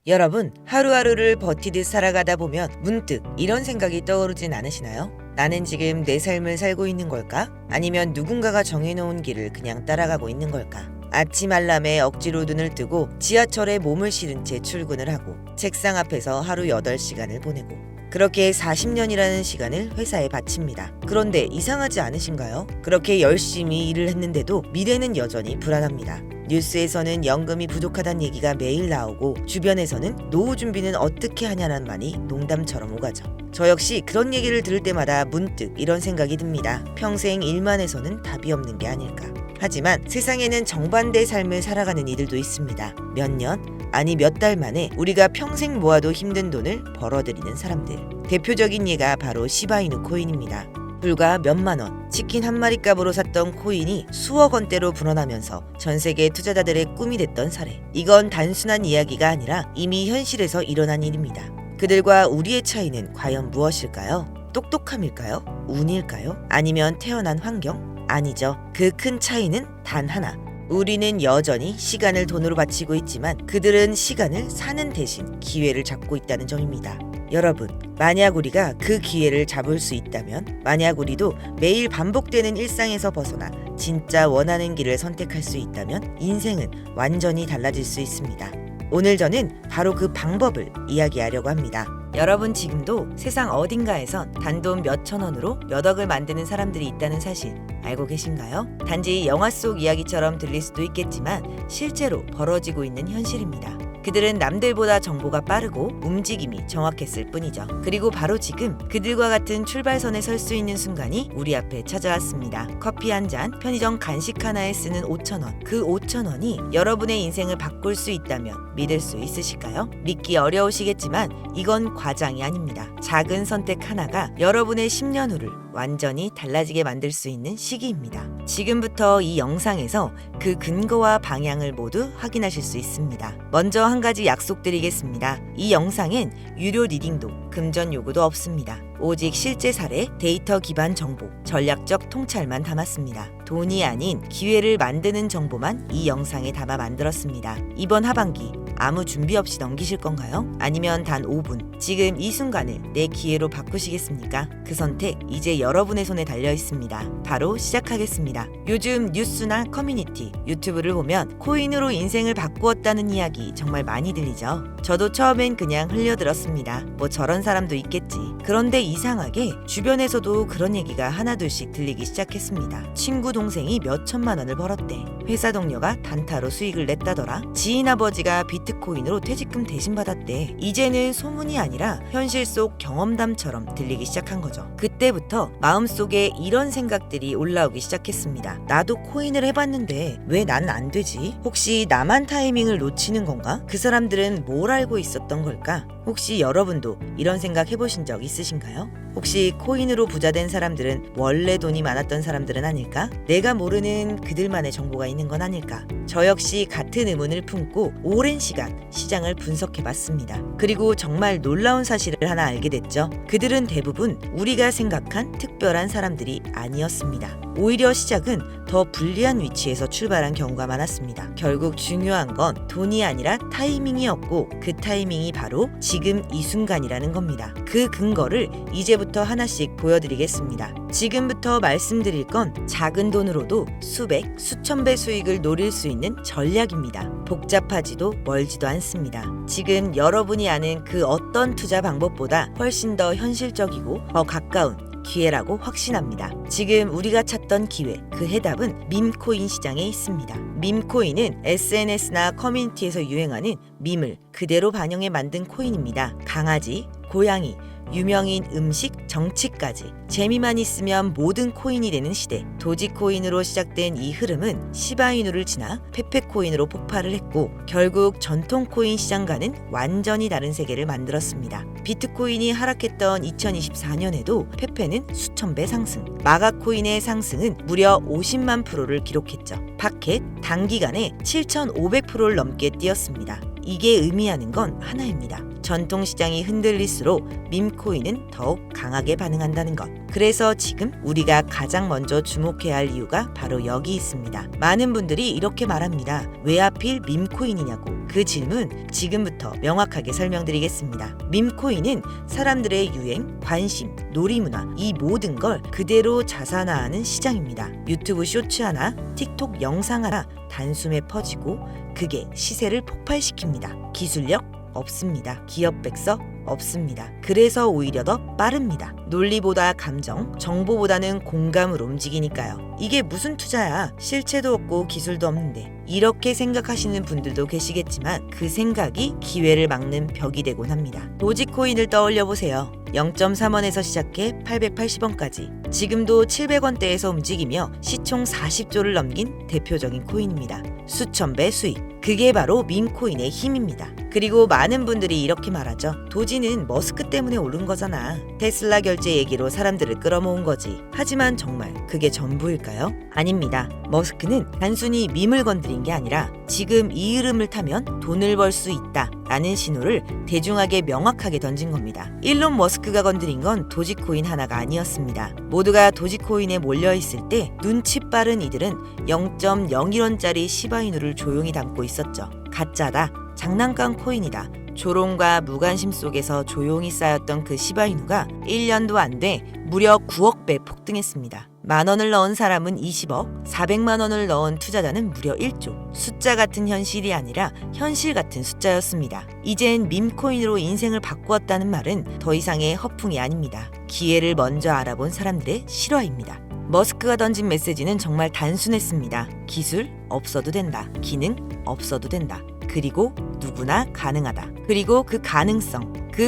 여러분, 하루하루를 버티듯 살아가다 보면 문득 이런 생각이 떠오르진 않으시나요? 나는 지금 내 삶을 살고 있는 걸까? 아니면 누군가가 정해놓은 길을 그냥 따라가고 있는 걸까? 아침 알람에 억지로 눈을 뜨고 지하철에 몸을 실은 채 출근을 하고 책상 앞에서 하루 8시간을 보내고 그렇게 40년이라는 시간을 회사에 바칩니다. 그런데 이상하지 않으신가요? 그렇게 열심히 일을 했는데도 미래는 여전히 불안합니다. 뉴스에서는 연금이 부족하다는 얘기가 매일 나오고 주변에서는 노후 준비는 어떻게 하냐는 말이 농담처럼 오가죠. 저 역시 그런 얘기를 들을 때마다 문득 이런 생각이 듭니다. 평생 일만 해서는 답이 없는 게 아닐까. 하지만 세상에는 정반대의 삶을 살아가는 이들도 있습니다. 몇 년, 아니 몇 달 만에 우리가 평생 모아도 힘든 돈을 벌어들이는 사람들. 대표적인 예가 바로 시바이누 코인입니다. 불과 몇만 원, 치킨 한 마리 값으로 샀던 코인이 수억 원대로 불어나면서 전 세계 투자자들의 꿈이 됐던 사례. 이건 단순한 이야기가 아니라 이미 현실에서 일어난 일입니다. 그들과 우리의 차이는 과연 무엇일까요? 똑똑함일까요? 운일까요? 아니면 태어난 환경? 아니죠. 그 큰 차이는 단 하나. 우리는 여전히 시간을 돈으로 바치고 있지만 그들은 시간을 사는 대신 기회를 잡고 있다는 점입니다. 여러분, 만약 우리가 그 기회를 잡을 수 있다면, 만약 우리도 매일 반복되는 일상에서 벗어나 진짜 원하는 길을 선택할 수 있다면 인생은 완전히 달라질 수 있습니다. 오늘 저는 바로 그 방법을 이야기하려고 합니다. 여러분, 지금도 세상 어딘가에선 단돈 몇천 원으로 몇 억을 만드는 사람들이 있다는 사실 알고 계신가요? 단지 영화 속 이야기처럼 들릴 수도 있겠지만 실제로 벌어지고 있는 현실입니다. 그들은 남들보다 정보가 빠르고 움직임이 정확했을 뿐이죠. 그리고 바로 지금 그들과 같은 출발선에 설 수 있는 순간이 우리 앞에 찾아왔습니다. 커피 한 잔, 편의점 간식 하나에 쓰는 5,000원. 그 5,000원이 여러분의 인생을 바꿀 수 있다면 믿을 수 있으실까요? 믿기 어려우시겠지만 이건 과장이 아닙니다. 작은 선택 하나가 여러분의 10년 후를 완전히 달라지게 만들 수 있는 시기입니다. 지금부터 이 영상에서 그 근거와 방향을 모두 확인하실 수 있습니다. 먼저 한 가지 약속드리겠습니다. 이 영상엔 유료 리딩도 금전 요구도 없습니다. 오직 실제 사례, 데이터 기반 정보, 전략적 통찰만 담았습니다. 돈이 아닌 기회를 만드는 정보만 이 영상에 담아 만들었습니다. 이번 하반기 아무 준비 없이 넘기실 건가요? 아니면 단 5분, 지금 이 순간을 내 기회로 바꾸시겠습니까? 그 선택 이제 여러분의 손에 달려 있습니다. 바로 시작하겠습니다. 요즘 뉴스나 커뮤니티, 유튜브를 보면 코인으로 인생을 바꾸었다는 이야기 정말 많이 들리죠? 저도 처음엔 그냥 흘려들었습니다. 뭐 저런 사람도 있겠지. 그런데 이상하게 주변에서도 그런 얘기가 하나둘씩 들리기 시작했습니다. 친구 동생이 몇 천만 원을 벌었대. 회사 동료가 단타로 수익을 냈다더라. 지인 아버지가 비트코인으로 퇴직금 대신 받았대. 이제는 소문이 아니라 현실 속 경험담처럼 들리기 시작한 거죠. 그때부터 마음속에 이런 생각들이 올라오기 시작했습니다. 나도 코인을 해봤는데 왜 나는 안 되지? 혹시 나만 타이밍을 놓치는 건가? 그 사람들은 뭘 알고 있었던 걸까? 혹시 여러분도 이런 생각 해보신 적 있으신가요? 혹시 코인으로 부자된 사람들은 원래 돈이 많았던 사람들은 아닐까? 내가 모르는 그들만의 정보가 있는 건 아닐까? 저 역시 같은 의문을 품고 오랜 시간 시장을 분석해봤습니다. 그리고 정말 놀라운 사실을 하나 알게 됐죠. 그들은 대부분 우리가 생각한 특별한 사람들이 아니었습니다. 오히려 시작은 더 불리한 위치에서 출발한 경우가 많았습니다. 결국 중요한 건 돈이 아니라 타이밍이었고 그 타이밍이 바로 지금 이 순간이라는 겁니다. 그 근거를 이제부터 하나씩 보여드리겠습니다. 지금부터 말씀드릴 건 작은 돈으로도 수백, 수천 배 수익을 노릴 수 있는 전략입니다. 복잡하지도 멀지도 않습니다. 지금 여러분이 아는 그 어떤 투자 방법보다 훨씬 더 현실적이고 더 가까운 기회라고 확신합니다. 지금 우리가 찾던 기회, 그 해답은 밈코인 시장에 있습니다. 밈코인은 SNS나 커뮤니티에서 유행하는 밈을 그대로 반영해 만든 코인입니다. 강아지, 고양이, 유명인 음식, 정치까지 재미만 있으면 모든 코인이 되는 시대. 도지코인으로 시작된 이 흐름은 시바이누를 지나 페페코인으로 폭발을 했고 결국 전통 코인 시장과는 완전히 다른 세계를 만들었습니다. 비트코인이 하락했던 2024년에도 페페는 수천 배 상승, 마가코인의 상승은 무려 50만%를 기록했죠. 파켓 단기간에 7,500%를 넘게 뛰었습니다. 이게 의미하는 건 하나입니다. 전통시장이 흔들릴수록 밈코인은 더욱 강하게 반응한다는 것. 그래서 지금 우리가 가장 먼저 주목해야 할 이유가 바로 여기 있습니다. 많은 분들이 이렇게 말합니다. 왜 하필 밈코인이냐고. 그 질문 지금부터 명확하게 설명드리겠습니다. 밈코인은 사람들의 유행, 관심, 놀이문화 이 모든 걸 그대로 자산화하는 시장입니다. 유튜브 쇼츠 하나, 틱톡 영상 하나 단숨에 퍼지고 그게 시세를 폭발시킵니다. 기술력 없습니다. 기업 백서 없습니다. 그래서 오히려 더 빠릅니다. 논리보다 감정, 정보보다는 공감으로 움직이니까요. 이게 무슨 투자야? 실체도 없고 기술도 없는데. 이렇게 생각하시는 분들도 계시겠지만 그 생각이 기회를 막는 벽이 되곤 합니다. 도지코인을 떠올려 보세요. 0.3원에서 시작해 880원까지. 지금도 700원대에서 움직이며 시총 40조를 넘긴 대표적인 코인입니다. 수천 배 수익. 그게 바로 밈코인의 힘입니다. 그리고 많은 분들이 이렇게 말하죠. 도지는 머스크 때문에 오른 거잖아. 테슬라 결제 얘기로 사람들을 끌어모은 거지. 하지만 정말 그게 전부일까요? 아닙니다. 머스크는 단순히 밈을 건드린 게 아니라 지금 이 흐름을 타면 돈을 벌 수 있다 라는 신호를 대중에게 명확하게 던진 겁니다. 일론 머스크가 건드린 건 도지코인 하나가 아니었습니다. 모두가 도지코인에 몰려있을 때 눈치 빠른 이들은 0.01원짜리 시바이누를 조용히 담고 있었죠. 가짜다. 장난감 코인이다. 조롱과 무관심 속에서 조용히 쌓였던 그 시바이누가 1년도 안 돼 무려 9억 배 폭등했습니다. 10,000원을 넣은 사람은 20억, 400만 원을 넣은 투자자는 무려 1조. 숫자 같은 현실이 아니라 현실 같은 숫자였습니다. 이젠 밈코인으로 인생을 바꾸었다는 말은 더 이상의 허풍이 아닙니다. 기회를 먼저 알아본 사람들의 실화입니다. 머스크가 던진 메시지는 정말 단순했습니다. 기술 없어도 된다. 기능 없어도 된다. 그리고 누구나 가능하다. 그리고 그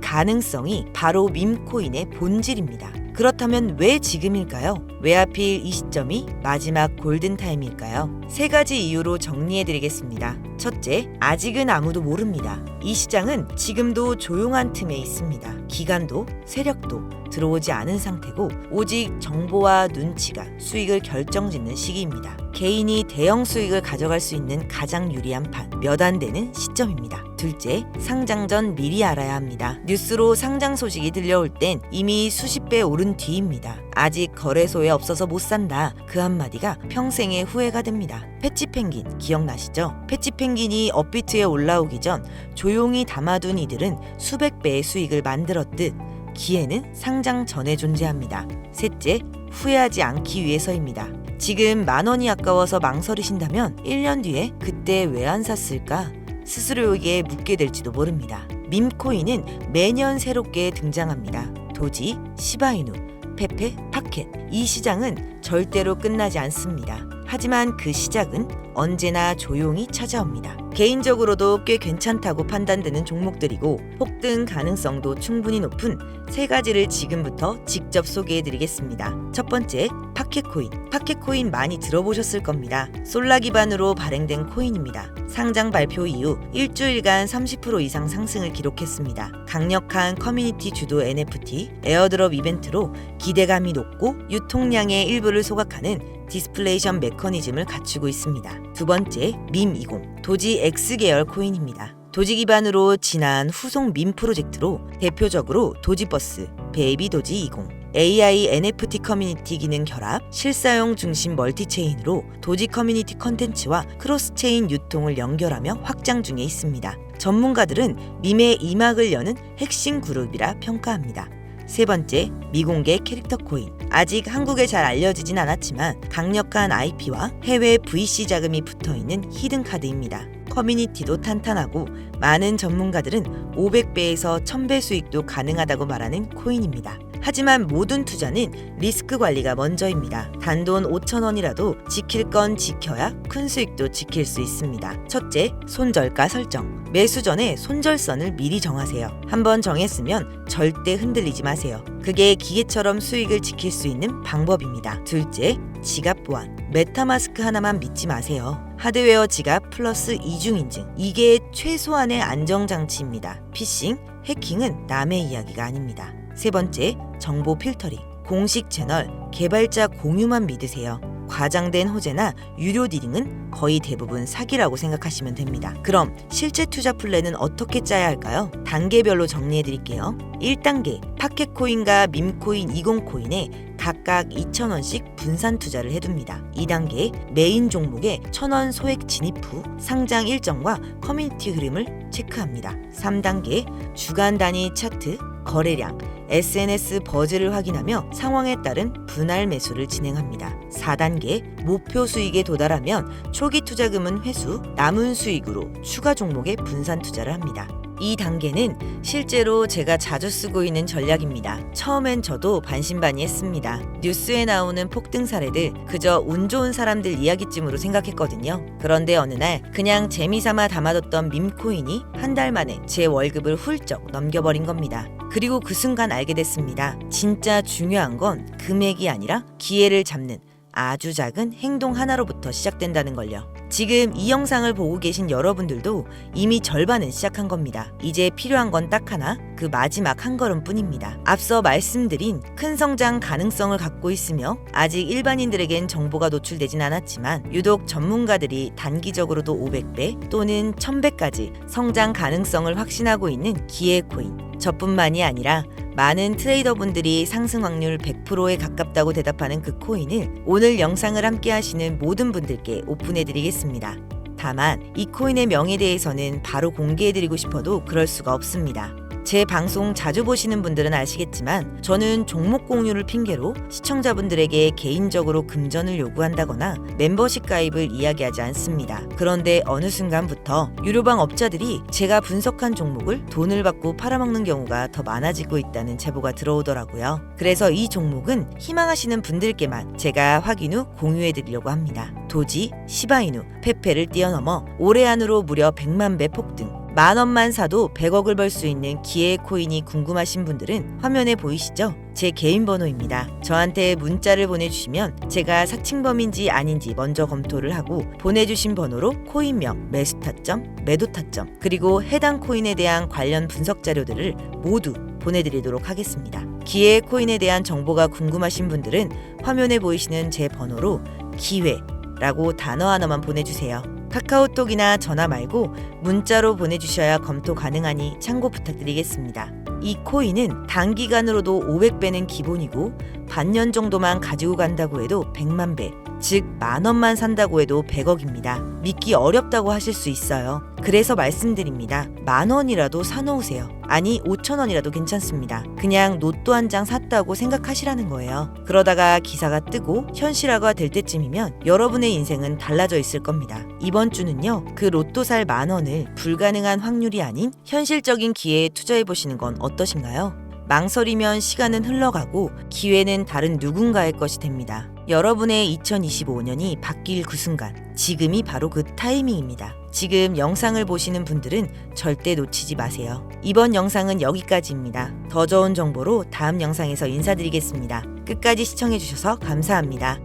가능성이 바로 밈코인의 본질입니다. 그렇다면 왜 지금일까요? 왜 하필 이 시점이 마지막 골든타임일까요? 3가지 이유로 정리해드리겠습니다. 첫째, 아직은 아무도 모릅니다. 이 시장은 지금도 조용한 틈에 있습니다. 기관도 세력도 들어오지 않은 상태고 오직 정보와 눈치가 수익을 결정짓는 시기입니다. 개인이 대형 수익을 가져갈 수 있는 가장 유리한 판, 몇 안 되는 시점입니다. 둘째, 상장 전 미리 알아야 합니다. 뉴스로 상장 소식이 들려올 땐 이미 수십 배 오른 뒤입니다. 아직 거래소에 없어서 못 산다. 그 한마디가 평생의 후회가 됩니다. 패치펭귄 기억나시죠? 패치펭귄이 업비트에 올라오기 전 조용히 담아둔 이들은 수백 배의 수익을 만들었듯 기회는 상장 전에 존재합니다. 셋째, 후회하지 않기 위해서입니다. 지금 10,000원이 아까워서 망설이신다면 1년 뒤에 그때 왜 안 샀을까? 스스로에게 묻게 될지도 모릅니다. 밈코인은 매년 새롭게 등장합니다. 도지, 시바이누, 페페, 파켓. 이 시장은 절대로 끝나지 않습니다. 하지만 그 시작은 언제나 조용히 찾아옵니다. 개인적으로도 꽤 괜찮다고 판단되는 종목들이고 폭등 가능성도 충분히 높은 3가지를 지금부터 직접 소개해드리겠습니다. 첫 번째, 파켓코인. 파켓코인 많이 들어보셨을 겁니다. 솔라 기반으로 발행된 코인입니다. 상장 발표 이후 일주일간 30% 이상 상승을 기록했습니다. 강력한 커뮤니티 주도 NFT, 에어드롭 이벤트로 기대감이 높고 유통량의 일부를 소각하는 디스플레이션 메커니즘을 갖추고 있습니다. 두 번째, 밈20. 도지 X 계열 코인입니다. 도지 기반으로 진화한 후속 밈 프로젝트로 대표적으로 도지버스, 베이비 도지 20, AI NFT 커뮤니티 기능 결합, 실사용 중심 멀티체인으로 도지 커뮤니티 컨텐츠와 크로스체인 유통을 연결하며 확장 중에 있습니다. 전문가들은 밈의 이막을 여는 핵심 그룹이라 평가합니다. 세 번째, 미공개 캐릭터 코인. 아직 한국에 잘 알려지진 않았지만 강력한 IP와 해외 VC 자금이 붙어있는 히든 카드입니다. 커뮤니티도 탄탄하고 많은 전문가들은 500배에서 1000배 수익도 가능하다고 말하는 코인입니다. 하지만 모든 투자는 리스크 관리가 먼저입니다. 단돈 5,000원이라도 지킬 건 지켜야 큰 수익도 지킬 수 있습니다. 첫째, 손절가 설정. 매수 전에 손절선을 미리 정하세요. 한번 정했으면 절대 흔들리지 마세요. 그게 기계처럼 수익을 지킬 수 있는 방법입니다. 둘째, 지갑 보안. 메타마스크 하나만 믿지 마세요. 하드웨어 지갑 플러스 이중인증. 이게 최소한의 안정장치입니다. 피싱, 해킹은 남의 이야기가 아닙니다. 세 번째, 정보 필터링. 공식 채널, 개발자 공유만 믿으세요. 과장된 호재나 유료 딜링은 거의 대부분 사기라고 생각하시면 됩니다. 그럼 실제 투자 플랜은 어떻게 짜야 할까요? 단계별로 정리해 드릴게요. 1단계, 파켓코인과 밈코인 20코인에 각각 2,000원씩 분산 투자를 해둡니다. 2단계, 메인 종목에 1,000원 소액 진입 후 상장 일정과 커뮤니티 흐름을 체크합니다. 3단계, 주간 단위 차트, 거래량, SNS 버즈를 확인하며 상황에 따른 분할 매수를 진행합니다. 4단계, 목표 수익에 도달하면 초기 투자금은 회수, 남은 수익으로 추가 종목에 분산 투자를 합니다. 이 단계는 실제로 제가 자주 쓰고 있는 전략입니다. 처음엔 저도 반신반의했습니다. 뉴스에 나오는 폭등 사례들 그저 운 좋은 사람들 이야기쯤으로 생각했거든요. 그런데 어느 날 그냥 재미삼아 담아뒀던 밈코인이 한 달 만에 제 월급을 훌쩍 넘겨버린 겁니다. 그리고 그 순간 알게 됐습니다. 진짜 중요한 건 금액이 아니라 기회를 잡는 아주 작은 행동 하나로부터 시작된다는 걸요. 지금 이 영상을 보고 계신 여러분들도 이미 절반은 시작한 겁니다. 이제 필요한 건 딱 하나, 그 마지막 한 걸음뿐입니다. 앞서 말씀드린 큰 성장 가능성을 갖고 있으며 아직 일반인들에겐 정보가 노출되진 않았지만 유독 전문가들이 단기적으로도 500배 또는 1000배까지 성장 가능성을 확신하고 있는 기회코인, 저뿐만이 아니라 많은 트레이더분들이 상승 확률 100%에 가깝다고 대답하는 그 코인을 오늘 영상을 함께 하시는 모든 분들께 오픈해드리겠습니다. 다만 이 코인의 명에 대해서는 바로 공개해드리고 싶어도 그럴 수가 없습니다. 제 방송 자주 보시는 분들은 아시겠지만 저는 종목 공유를 핑계로 시청자분들에게 개인적으로 금전을 요구한다거나 멤버십 가입을 이야기하지 않습니다. 그런데 어느 순간부터 유료방 업자들이 제가 분석한 종목을 돈을 받고 팔아먹는 경우가 더 많아지고 있다는 제보가 들어오더라고요. 그래서 이 종목은 희망하시는 분들께만 제가 확인 후 공유해드리려고 합니다. 도지, 시바이누, 페페를 뛰어넘어 올해 안으로 무려 100만 배 폭등, 10,000원만 사도 100억을 벌 수 있는 기회 코인이 궁금하신 분들은 화면에 보이시죠? 제 개인 번호입니다. 저한테 문자를 보내주시면 제가 사칭범인지 아닌지 먼저 검토를 하고 보내주신 번호로 코인명, 매수 타점, 매도 타점, 그리고 해당 코인에 대한 관련 분석 자료들을 모두 보내드리도록 하겠습니다. 기회 코인에 대한 정보가 궁금하신 분들은 화면에 보이시는 제 번호로 기회라고 단어 하나만 보내주세요. 카카오톡이나 전화 말고 문자로 보내주셔야 검토 가능하니 참고 부탁드리겠습니다. 이 코인은 단기간으로도 500배는 기본이고 반년 정도만 가지고 간다고 해도 100만 배, 즉 10,000원만 산다고 해도 100억입니다. 믿기 어렵다고 하실 수 있어요. 그래서 말씀드립니다. 10,000원이라도 사놓으세요. 아니 5,000원이라도 괜찮습니다. 그냥 로또 한 장 샀다고 생각하시라는 거예요. 그러다가 기사가 뜨고 현실화가 될 때쯤이면 여러분의 인생은 달라져 있을 겁니다. 이번 주는요, 그 로또 살 10,000원을 불가능한 확률이 아닌 현실적인 기회에 투자해보시는 건 어떠신가요? 망설이면 시간은 흘러가고 기회는 다른 누군가의 것이 됩니다. 여러분의 2025년이 바뀔 그 순간, 지금이 바로 그 타이밍입니다. 지금 영상을 보시는 분들은 절대 놓치지 마세요. 이번 영상은 여기까지입니다. 더 좋은 정보로 다음 영상에서 인사드리겠습니다. 끝까지 시청해주셔서 감사합니다.